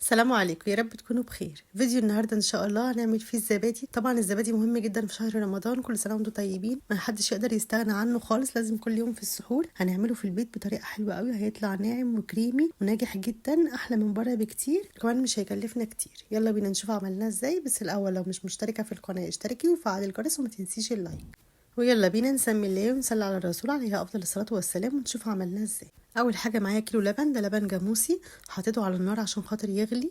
السلام عليكم، يا رب تكونوا بخير. فيديو النهارده ان شاء الله هنعمل فيه الزبادي. طبعا الزبادي مهم جدا في شهر رمضان، كل سنه وانتم طيبين. ما حدش يقدر يستغنى عنه خالص، لازم كل يوم في السحور. هنعمله في البيت بطريقه حلوه قوي، هيطلع ناعم وكريمي وناجح جدا، احلى من بره بكتير، كمان مش هيكلفنا كتير. يلا بينا نشوف عملناه ازاي. بس الاول لو مش مشتركه في القناه اشتركي وفعلي الجرس وما تنسيش اللايك. ويلا بينا نسمي الله ونصلي على الرسول عليه افضل الصلاه والسلام ونشوف عملناه ازاي. اول حاجه معايا كيلو لبن، ده لبن جاموسي حطيته على النار عشان خاطر يغلي.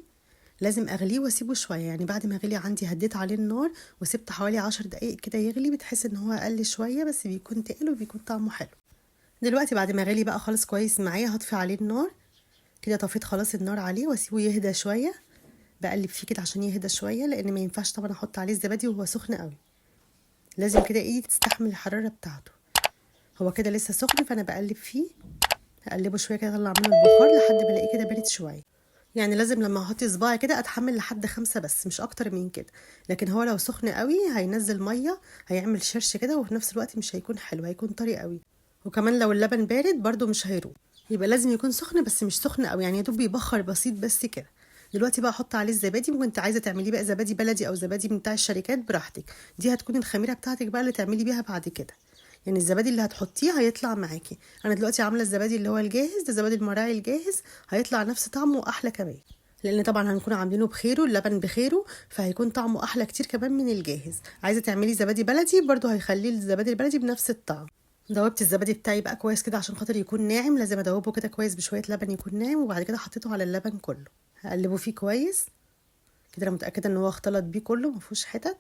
لازم اغليه واسيبه شويه، يعني بعد ما غلي عندي هديت عليه النار وسبت حوالي 10 دقايق كده يغلي، بتحس ان هو اقل شويه بس بيكون تقل وبيكون طعمه حلو. دلوقتي بعد ما غلي بقى خالص كويس معايا، هطفي عليه النار كده. طفيت خلاص النار عليه واسيبه يهدى شويه. بقلب فيه كده عشان يهدى شويه، لان ما ينفعش طبعا احط عليه الزبادي وهو سخن قوي. لازم كده ايدي تستحمل الحراره بتاعته. هو كده لسه سخن، فانا بقلب فيه، هقلبه شويه كده اطلع منه البخار لحد ما الاقيه كده بارد شويه. يعني لازم لما احط صباعي كده اتحمل لحد 5 بس، مش اكتر من كده. لكن هو لو سخن قوي هينزل ميه، هيعمل شرش كده، وفي نفس الوقت مش هيكون حلو، هيكون طري قوي. وكمان لو اللبن بارد برضو مش هيروح. يبقى لازم يكون سخن بس مش سخن قوي، يعني يا دوب بيبخر بسيط بس كده. دلوقتي بقى احط عليه الزبادي. ممكن انت عايزه تعمليه بقى زبادي بلدي او زبادي من بتاع الشركات، براحتك. دي هتكون الخميره بتاعتك بقى اللي تعملي بيها بعد كده. يعني الزبادي اللي هتحطيه هيطلع معاكي. انا دلوقتي عامله الزبادي اللي هو الجاهز ده، زبادي المراعي الجاهز، هيطلع نفس طعمه واحلى كمان. لان طبعا هنكون عاملينه بخيره، اللبن بخيره، فهيكون طعمه احلى كتير كمان من الجاهز. عايزه تعملي زبادي بلدي برضو هيخليه الزبادي البلدي بنفس الطعم. دوبت الزبادي بتاعي بقى كويس كده عشان خاطر يكون ناعم، لازم ادوبه كده كويس بشويه لبن يكون ناعم. وبعد كده حطيته على اللبن كله، هقلبه فيه كويس كده. انا متاكده ان هو اختلط بيه كله مفيهوش حتت.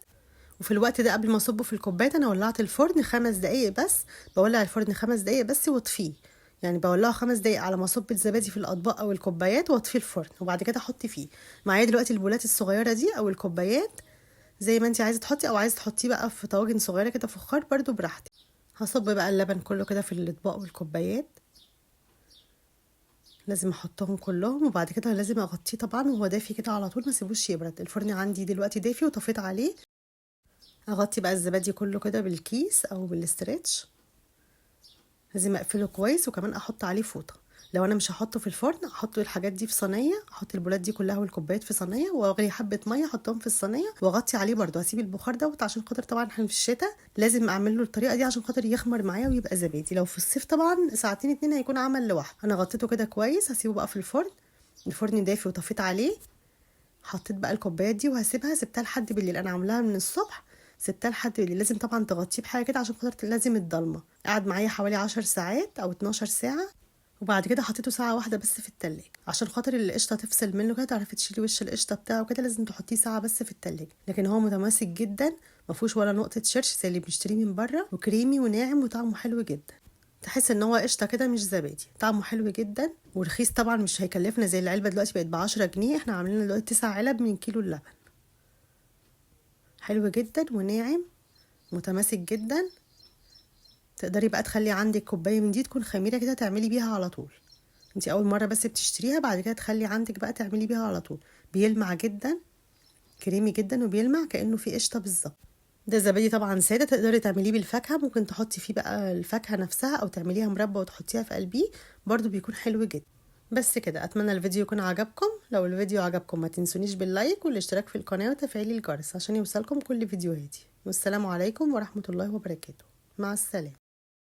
وفي الوقت ده قبل ما اصبه في الكوبايه انا ولعت الفرن 5 دقايق بس. بولع الفرن 5 دقايق بس واطفيه. يعني بولعه 5 دقايق على ما اصب الزبادي في الاطباق او الكوبايات واطفي الفرن، وبعد كده احط فيه. معايا دلوقتي البولات الصغيره دي او الكوبايات، زي ما انت عايزه تحطي، او عايزه تحطيه بقى في طواجن صغيره كده فخار برضو براحتك. هصب بقى اللبن كله كده في الاطباق والكوبايات. لازم احطهم كلهم، وبعد كده لازم اغطيه طبعا وهو دافي كده على طول، ما سيبوش يبرد. الفرن عندي دلوقتي دافي وطفيت عليه. اغطي بقى الزبادي كله كده بالكيس او بالاسترتش. لازم اقفله كويس، وكمان احط عليه فوطه. لو انا مش هحطه في الفرن احط الحاجات دي في صينيه، احط البولات دي كلها والكوبايات في صينيه، واغلي حبه ميه احطهم في الصينيه واغطي عليه برضو. هسيب البخار دوت عشان خاطر طبعا احنا في الشتاء لازم اعمل له الطريقه دي عشان خاطر يخمر معايا ويبقى زبادي. لو في الصيف طبعا ساعتين 2 هيكون عمل لوحده. انا غطيته كده كويس، هسيبه بقى في الفرن. الفرن دافي وطفيت عليه. حطيت بقى الكوبايات دي وهسيبها، سبتها لحد بالليل. انا عاملاها من الصبح، سبتها لحد بالليل. لازم طبعا تغطيه بحاجه كده عشان خاطر لازم الضلمه. قعد معايا حوالي 10 ساعات او 12 ساعه. وبعد كده حطيته ساعه واحده بس في التلاجة عشان خاطر القشطه تفصل منه كده، تعرفي تشيلي وش القشطه بتاعه كده. لازم تحطيه ساعه بس في التلاجة. لكن هو متماسك جدا، مفيهوش ولا نقطه شرش زي اللي بنشتريه من بره، وكريمي وناعم وطعمه حلو جدا. تحس ان هو قشطه كده مش زبادي. طعمه حلو جدا ورخيص طبعا، مش هيكلفنا زي العلبه دلوقتي بقت ب10 جنيه. احنا عاملين دلوقتي 9 علب من كيلو اللبن. حلو جدا وناعم متماسك جدا. تقدري بقى تخلي عندك كوبايه من دي تكون خميره كده تعملي بيها على طول. انتي اول مره بس بتشتريها، بعد كده تخلي عندك بقى تعملي بيها على طول. بيلمع جدا، كريمي جدا، وبيلمع كانه في قشطه بالظبط. ده زبادي طبعا ساده، تقدري تعمليه بالفاكهه. ممكن تحطي فيه بقى الفاكهه نفسها او تعمليها مربى وتحطيها في قلبيه، برضو بيكون حلو جدا. بس كده، اتمنى الفيديو يكون عجبكم. لو الفيديو عجبكم ما تنسونيش باللايك والاشتراك في القناه وتفعيل الجرس عشان يوصلكم كل فيديوهاتي. والسلام عليكم ورحمه الله وبركاته. مع السلامه.